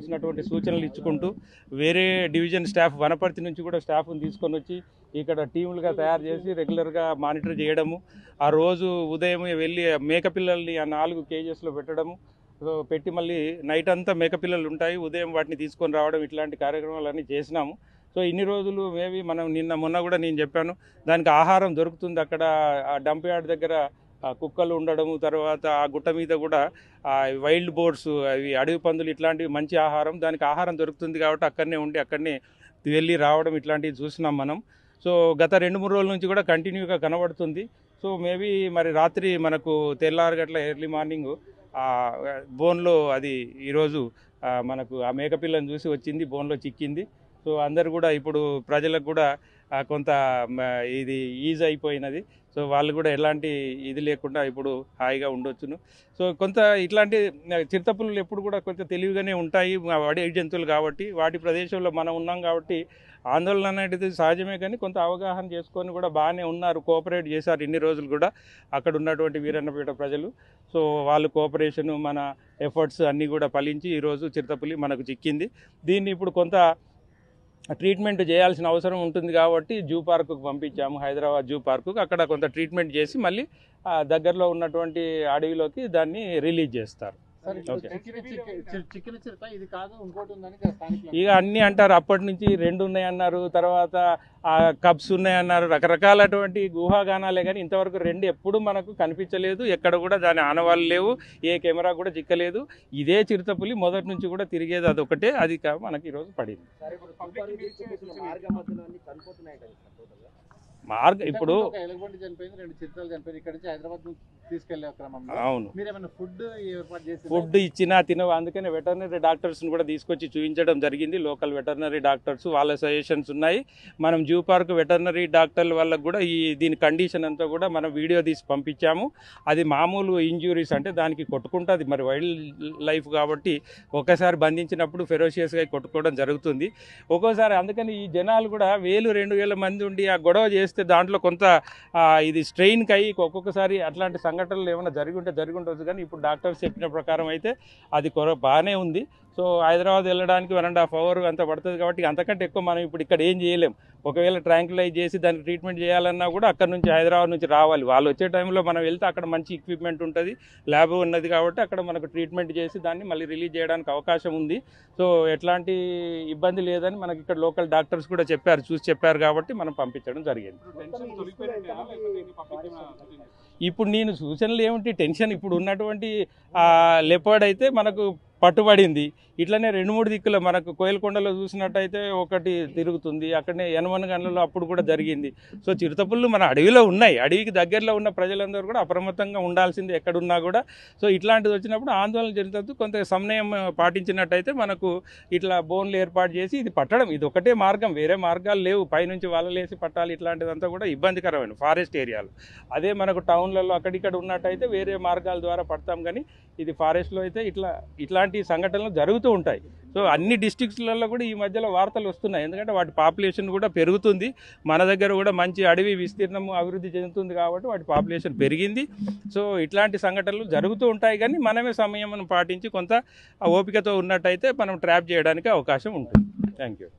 కావాల్సినటువంటి సూచనలు ఇచ్చుకుంటూ వేరే డివిజన్ స్టాఫ్ వనపర్తి నుంచి కూడా స్టాఫ్ని తీసుకొని వచ్చి ఇక్కడ టీములుగా తయారు చేసి రెగ్యులర్గా మానిటర్ చేయడము, ఆ రోజు ఉదయం వెళ్ళి మేకపిల్లల్ని ఆ 4 కేజెస్లో పెట్టడము, పెట్టి మళ్ళీ నైట్ అంతా మేకపిల్లలు ఉంటాయి, ఉదయం వాటిని తీసుకొని రావడం, ఇట్లాంటి కార్యక్రమాలన్నీ చేసినాము. సో ఇన్ని రోజులు మేబీ మనం మొన్న కూడా నేను చెప్పాను, దానికి ఆహారం దొరుకుతుంది అక్కడ ఆ డంప్ యార్డ్ దగ్గర కుక్కలు ఉండడము, తర్వాత ఆ గుట్ట మీద కూడా వైల్డ్ బోర్డ్స్, అవి అడవి పందులు, ఇట్లాంటివి మంచి ఆహారం, దానికి ఆహారం దొరుకుతుంది కాబట్టి అక్కడనే ఉండి అక్కడనే వెళ్ళి రావడం ఇట్లాంటివి చూసినాం మనం. సో గత 2-3 రోజుల నుంచి కూడా కంటిన్యూగా కనబడుతుంది. సో మేబీ మరి రాత్రి మనకు తెల్లారగట్ల ఎర్లీ మార్నింగ్ బోన్లో అది ఈరోజు మనకు ఆ మేకపిల్లని చూసి వచ్చింది, బోన్లో చిక్కింది. సో అందరు కూడా ఇప్పుడు ప్రజలకు కూడా కొంత ఇది ఈజీ అయిపోయినది. సో వాళ్ళు కూడా ఎలాంటి ఇది లేకుండా ఇప్పుడు హాయిగా ఉండొచ్చును. సో కొంత ఇట్లాంటి చిరుతపులులు ఎప్పుడు కూడా కొంచెం తెలివిగానే ఉంటాయి, అడవి జంతువులు కాబట్టి, వాటి ప్రదేశంలో మనం ఉన్నాం కాబట్టి ఆందోళన అనేది సహజమే. కానీ కొంత అవగాహన చేసుకొని కూడా బాగానే ఉన్నారు, కోఆపరేట్ చేశారు ఇన్ని రోజులు కూడా అక్కడ ఉన్నటువంటి వీరన్నపేట ప్రజలు. సో వాళ్ళు కోఆపరేషను, మన ఎఫర్ట్స్ అన్నీ కూడా ఫలించి ఈరోజు చిరుతపులి మనకు చిక్కింది. దీన్ని ఇప్పుడు కొంత ట్రీట్మెంట్ చేయాల్సిన అవసరం ఉంటుంది కాబట్టి జూ పార్కుకు పంపించాము, హైదరాబాద్ జూ పార్కుకు. అక్కడ కొంత ట్రీట్మెంట్ చేసి మళ్ళీ దగ్గరలో ఉన్నటువంటి అడవిలోకి దాన్ని రిలీజ్ చేస్తారు. ఇక అన్నీ అంటారు, అప్పటి నుంచి 2 ఉన్నాయన్నారు, తర్వాత కబ్స్ ఉన్నాయన్నారు, రకరకాలటువంటి ఊహాగానాలే. కానీ ఇంతవరకు 2 ఎప్పుడు మనకు కనిపించలేదు, ఎక్కడ కూడా దాని ఆనవాళ్ళు లేవు, ఏ కెమెరా కూడా చిక్కలేదు. ఇదే చిరుతపులి మొదటి నుంచి కూడా తిరిగేది అదొకటే, అది మనకి ఈరోజు పడింది. మార్గం ఇప్పుడు అవును, ఫుడ్ ఇచ్చినా తినవు, అందుకనే వెటర్నరీ డాక్టర్స్ని కూడా తీసుకొచ్చి చూపించడం జరిగింది. లోకల్ వెటర్నరీ డాక్టర్స్, వాళ్ళ సజెషన్స్ ఉన్నాయి. మనం జూ పార్క్ వెటర్నరీ డాక్టర్ల వాళ్ళకు కూడా దీని కండిషన్ అంతా కూడా మనం వీడియో తీసి పంపించాము. అది మామూలు ఇంజ్యూరీస్ అంటే దానికి కొట్టుకుంటుంది, మరి వైల్డ్ లైఫ్ కాబట్టి ఒక్కసారి బంధించినప్పుడు ఫెరోషియస్గా కొట్టుకోవడం జరుగుతుంది ఒక్కోసారి. అందుకని ఈ జనాలు కూడా 1000-2000 మంది ఉండి ఆ గొడవ చేస్తే దాంట్లో కొంత ఇది స్ట్రెయిన్కి అయ్యి ఒక్కొక్కసారి అట్లాంటి సంఘటనలు ఏమైనా జరిగి ఉండొచ్చు. కానీ ఇప్పుడు డాక్టర్స్ చెప్పిన ప్రకారం అయితే అది బాగానే ఉంది. సో హైదరాబాద్ వెళ్ళడానికి 1.5 hour అంత పడుతుంది కాబట్టి అంతకంటే ఎక్కువ మనం ఇప్పుడు ఇక్కడ ఏం చేయలేం. ఒకవేళ ట్రాంక్యులైజ్ చేసి దానికి ట్రీట్మెంట్ చేయాలన్నా కూడా అక్కడ నుంచి హైదరాబాద్ నుంచి రావాలి. వాళ్ళు వచ్చే టైంలో మనం వెళ్తే అక్కడ మంచి ఎక్విప్మెంట్ ఉంటుంది, ల్యాబ్ ఉన్నది కాబట్టి అక్కడ మనకు ట్రీట్మెంట్ చేసి దాన్ని మళ్ళీ రిలీజ్ చేయడానికి అవకాశం ఉంది. సో ఎట్లాంటి ఇబ్బంది లేదని మనకి ఇక్కడ లోకల్ డాక్టర్స్ కూడా చూసి చెప్పారు కాబట్టి మనం పంపించడం జరిగింది. ఇప్పుడు నేను సూచనలు ఏమిటి, టెన్షన్ ఇప్పుడు ఉన్నటువంటి లెపర్డ్ అయితే మనకు పట్టుబడింది. ఇట్లనే 2-3 దిక్కులు మనకు కోయిలకొండలో చూసినట్టయితే ఒకటి తిరుగుతుంది, అక్కడనే యనమన గన్లలో అప్పుడు కూడా జరిగింది. సో చిరుతపుళ్ళు మన అడవిలో ఉన్నాయి, అడవికి దగ్గరలో ఉన్న ప్రజలందరూ కూడా అప్రమత్తంగా ఉండాల్సింది ఎక్కడున్నా కూడా. సో ఇట్లాంటిది వచ్చినప్పుడు ఆందోళన చెందుతూ కొంత సమయం పాటించినట్టయితే మనకు ఇట్లా బోన్లు ఏర్పాటు చేసి ఇది పట్టడం, ఇది ఒకటే మార్గం, వేరే మార్గాలు లేవు. పైనుంచి వలలేసి పట్టాలి, ఇట్లాంటిదంతా కూడా ఇబ్బందికరమైన ఫారెస్ట్ ఏరియాలు. అదే మనకు టౌన్లలో అక్కడిక్కడ ఉన్నట్టయితే వేరే మార్గాల ద్వారా పడతాం. కానీ ఇది ఫారెస్ట్లో అయితే ఇట్లాంటి సంఘటనలు జరుగుతూ ఉంటాయి. సో అన్ని డిస్ట్రిక్ట్స్లలో కూడా ఈ మధ్యలో వార్తలు వస్తున్నాయి, ఎందుకంటే వాటి పాపులేషన్ కూడా పెరుగుతుంది. మన దగ్గర కూడా మంచి అడవి విస్తీర్ణం అభివృద్ధి చెందుతుంది కాబట్టి వాటి పాపులేషన్ పెరిగింది. సో ఇట్లాంటి సంఘటనలు జరుగుతూ ఉంటాయి. కానీ మనమే సమయం పాటించి కొంత ఓపికతో ఉన్నట్టయితే మనం ట్రాప్ చేయడానికి అవకాశం ఉంటుంది. Thank you.